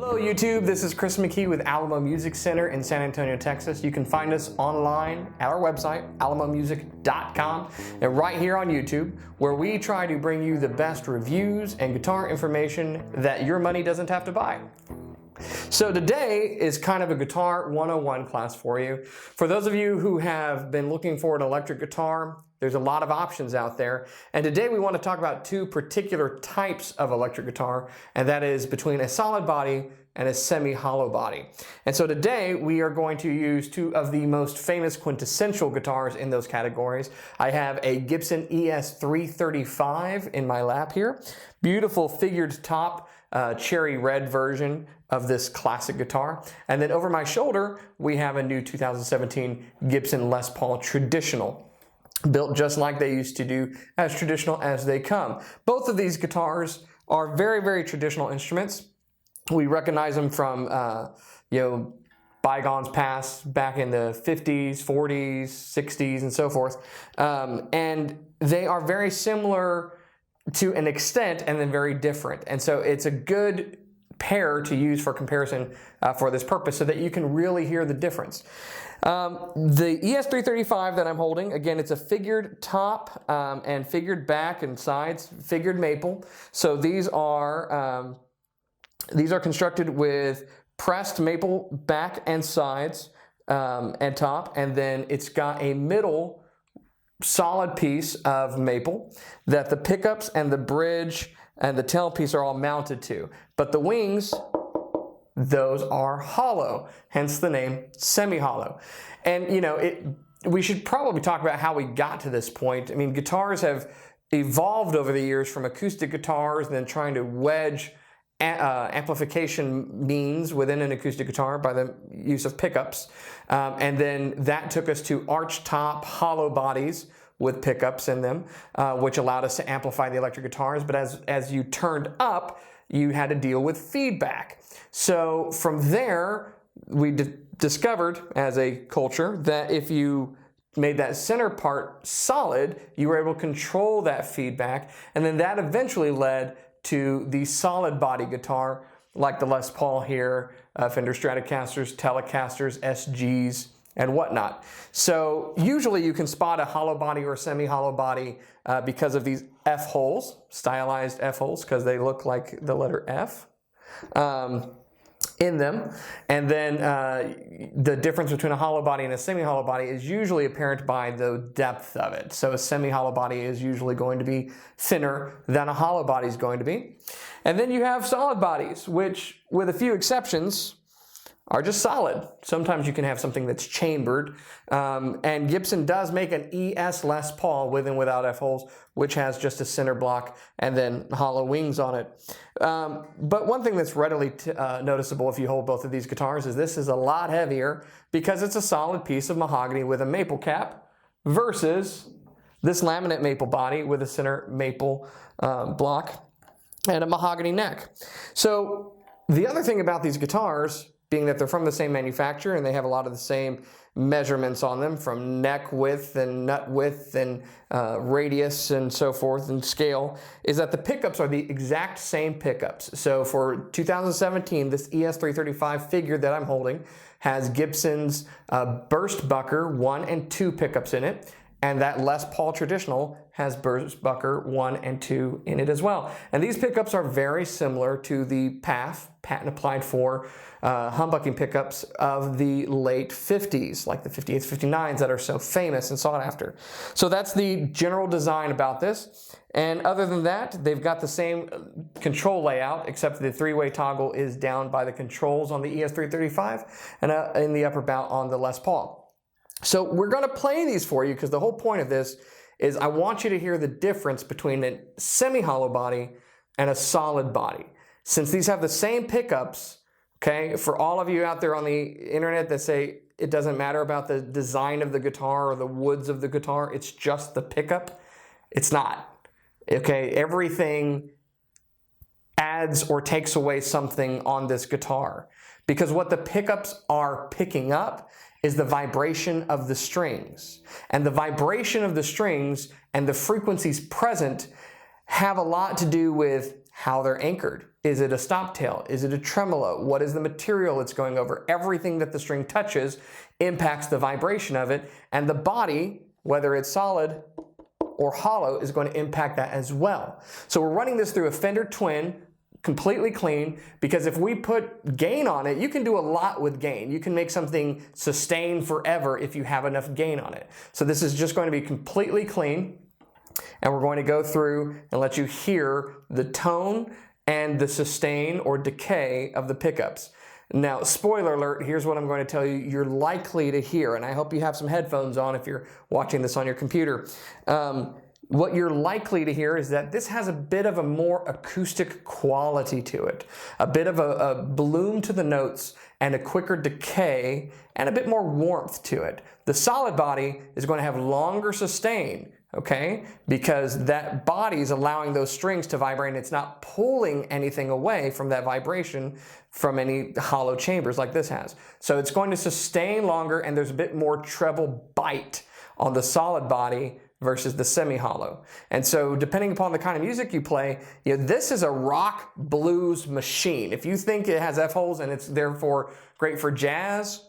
Hello YouTube, this is Chris McKee with Alamo Music Center in San Antonio, Texas. You can find us online at our website, alamomusic.com, and right here on YouTube, where we try to bring you the best reviews and guitar information that your money doesn't have to buy. So today is kind of a Guitar 101 class for you. For those of you who have been looking for an electric guitar, there's a lot of options out there. And today we want to talk about two particular types of electric guitar, and that is between a solid body and a semi-hollow body. And so today we are going to use two of the most famous quintessential guitars in those categories. I have a Gibson ES335 in my lap here. Beautiful figured top, cherry red version of this classic guitar. And then over my shoulder, we have a new 2017 Gibson Les Paul Traditional, built just like they used to do, as traditional as they come. Both of these guitars are very, very traditional instruments. We recognize them from, bygones past, back in the 50s, 40s, 60s, and so forth. And they are very similar to an extent and then very different. And so it's a good pair to use for comparison for this purpose so that you can really hear the difference. The ES335 that I'm holding, again, it's a figured top and figured back and sides, figured maple. So these are constructed with pressed maple back and sides and top, and then it's got a middle solid piece of maple that the pickups and the bridge and the tailpiece are all mounted to. But the wings, those are hollow, hence the name semi-hollow. And we should probably talk about how we got to this point. I mean, guitars have evolved over the years from acoustic guitars and then trying to wedge amplification means within an acoustic guitar by the use of pickups. And then that took us to arch top hollow bodies with pickups in them, which allowed us to amplify the electric guitars. But as you turned up, you had to deal with feedback. So from there, we discovered as a culture that if you made that center part solid, you were able to control that feedback. And then that eventually led to the solid body guitar like the Les Paul here, Fender Stratocasters, Telecasters, SGs, and whatnot. So usually you can spot a hollow body or a semi-hollow body because of these F holes, stylized F holes, because they look like the letter F in them. And then the difference between a hollow body and a semi-hollow body is usually apparent by the depth of it. So a semi-hollow body is usually going to be thinner than a hollow body is going to be. And then you have solid bodies, which, with a few exceptions, are just solid. Sometimes you can have something that's chambered. And Gibson does make an ES Les Paul with and without F holes, which has just a center block and then hollow wings on it. But one thing that's readily noticeable if you hold both of these guitars is this is a lot heavier because it's a solid piece of mahogany with a maple cap versus this laminate maple body with a center maple block and a mahogany neck. So the other thing about these guitars, being that they're from the same manufacturer and they have a lot of the same measurements on them, from neck width and nut width and radius and so forth and scale, is that the pickups are the exact same pickups. So for 2017, this ES335 figure that I'm holding has Gibson's Burst Bucker 1 and 2 pickups in it, and that Les Paul Traditional has Burst Bucker 1 and 2 in it as well. And these pickups are very similar to the PAF, patent applied for, humbucking pickups of the late 50s, like the 58s, 59s that are so famous and sought after. So that's the general design about this. And other than that, they've got the same control layout, except the three-way toggle is down by the controls on the ES335 and in the upper bout on the Les Paul. So we're going to play these for you because the whole point of this is I want you to hear the difference between a semi-hollow body and a solid body. Since these have the same pickups, okay, for all of you out there on the internet that say it doesn't matter about the design of the guitar or the woods of the guitar, it's just the pickup, it's not. Okay, everything adds or takes away something on this guitar because what the pickups are picking up is the vibration of the strings. And the vibration of the strings and the frequencies present have a lot to do with how they're anchored. Is it a stop tail? Is it a tremolo? What is the material it's going over? Everything that the string touches impacts the vibration of it, and the body, whether it's solid or hollow, is going to impact that as well. So we're running this through a Fender Twin, completely clean, because if we put gain on it, you can do a lot with gain. You can make something sustain forever if you have enough gain on it. So this is just going to be completely clean, and we're going to go through and let you hear the tone and the sustain or decay of the pickups. Now, spoiler alert, here's what I'm going to tell you you're likely to hear, and I hope you have some headphones on if you're watching this on your computer. What you're likely to hear is that this has a bit of a more acoustic quality to it, a bit of a bloom to the notes and a quicker decay and a bit more warmth to it. The solid body is going to have longer sustain, okay, because that body is allowing those strings to vibrate and it's not pulling anything away from that vibration from any hollow chambers like this has. So it's going to sustain longer, and there's a bit more treble bite on the solid body versus the semi-hollow. And so depending upon the kind of music you play, this is a rock blues machine. If you think it has F-holes and it's therefore great for jazz,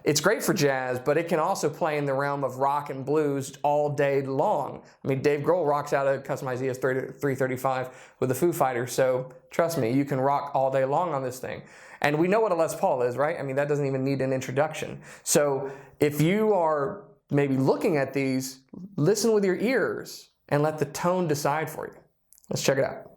it's great for jazz, but it can also play in the realm of rock and blues all day long. I mean, Dave Grohl rocks out a customized ES335 with the Foo Fighters, so trust me, you can rock all day long on this thing. And we know what a Les Paul is, right? I mean, that doesn't even need an introduction. So if you are maybe looking at these, listen with your ears and let the tone decide for you. Let's check it out.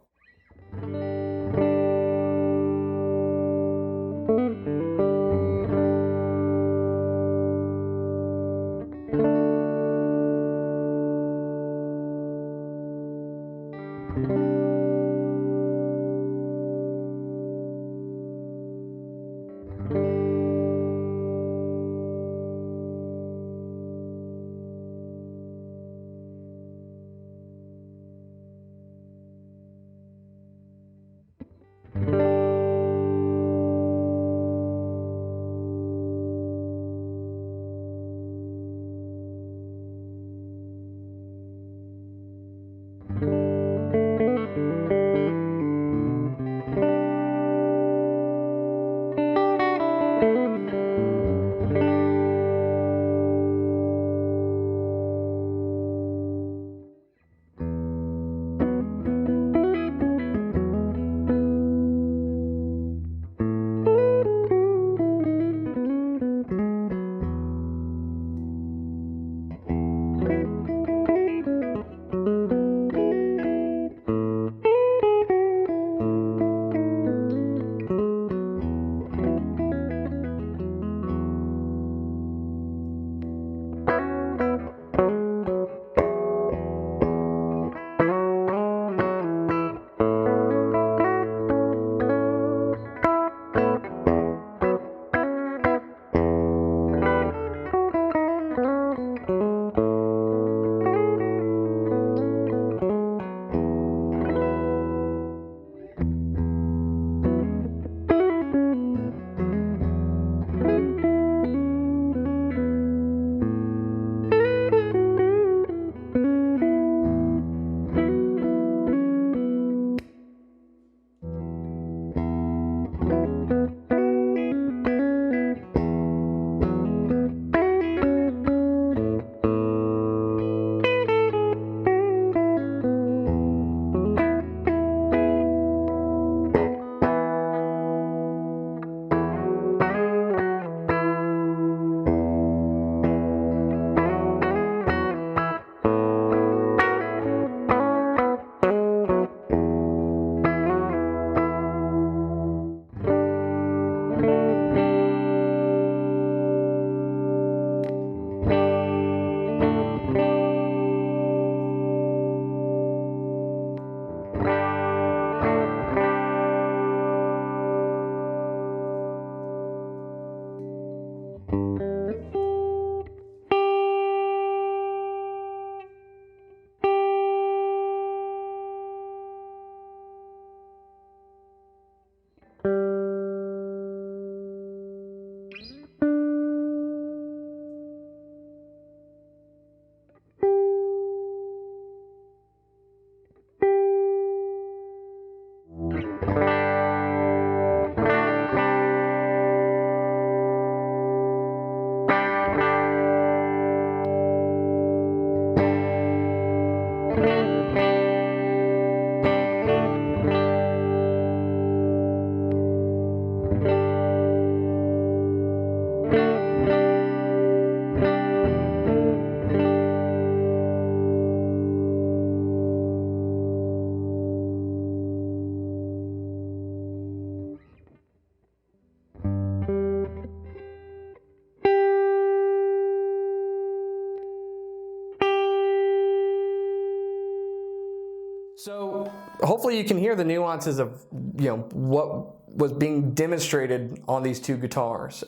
hopefully you can hear the nuances of what was being demonstrated on these two guitars.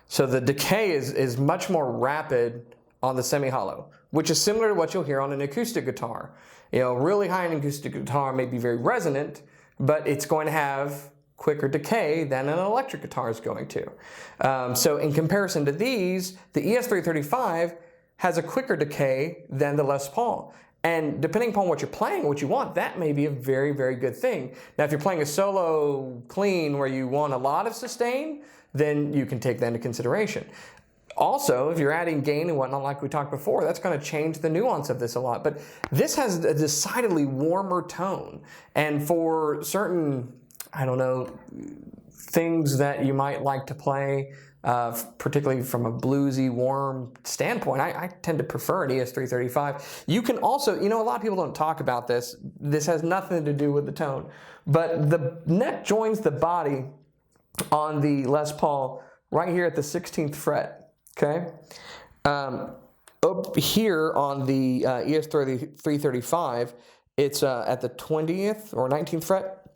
So the decay is much more rapid on the semi-hollow, which is similar to what you'll hear on an acoustic guitar. Really high-end acoustic guitar may be very resonant, but it's going to have quicker decay than an electric guitar is going to. So in comparison to these, the ES335 has a quicker decay than the Les Paul. And depending upon what you're playing, what you want, that may be a very, very good thing. Now, if you're playing a solo clean where you want a lot of sustain, then you can take that into consideration. Also, if you're adding gain and whatnot, like we talked before, that's going to change the nuance of this a lot. But this has a decidedly warmer tone. And for certain, I don't know, things that you might like to play, particularly from a bluesy, warm standpoint, I tend to prefer an ES335. You can also, a lot of people don't talk about this. This has nothing to do with the tone. But the neck joins the body on the Les Paul right here at the 16th fret. Okay, up here on the ES335, it's at the 20th or 19th fret,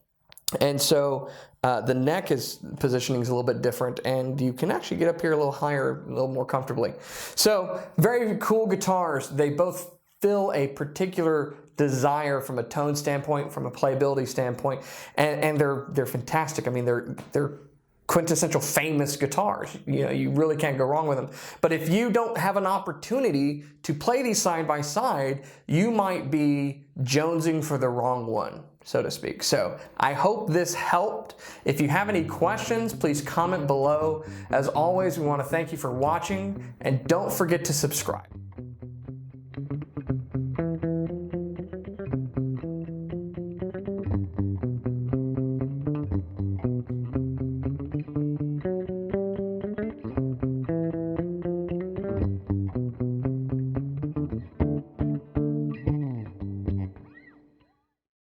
and so the neck positioning is a little bit different, and you can actually get up here a little higher, a little more comfortably. So very cool guitars. They both fill a particular desire from a tone standpoint, from a playability standpoint, and they're fantastic. I mean, they're quintessential famous guitars. You really can't go wrong with them. But if you don't have an opportunity to play these side by side, you might be jonesing for the wrong one, so to speak. So I hope this helped. If you have any questions, please comment below. As always, we want to thank you for watching, and don't forget to subscribe.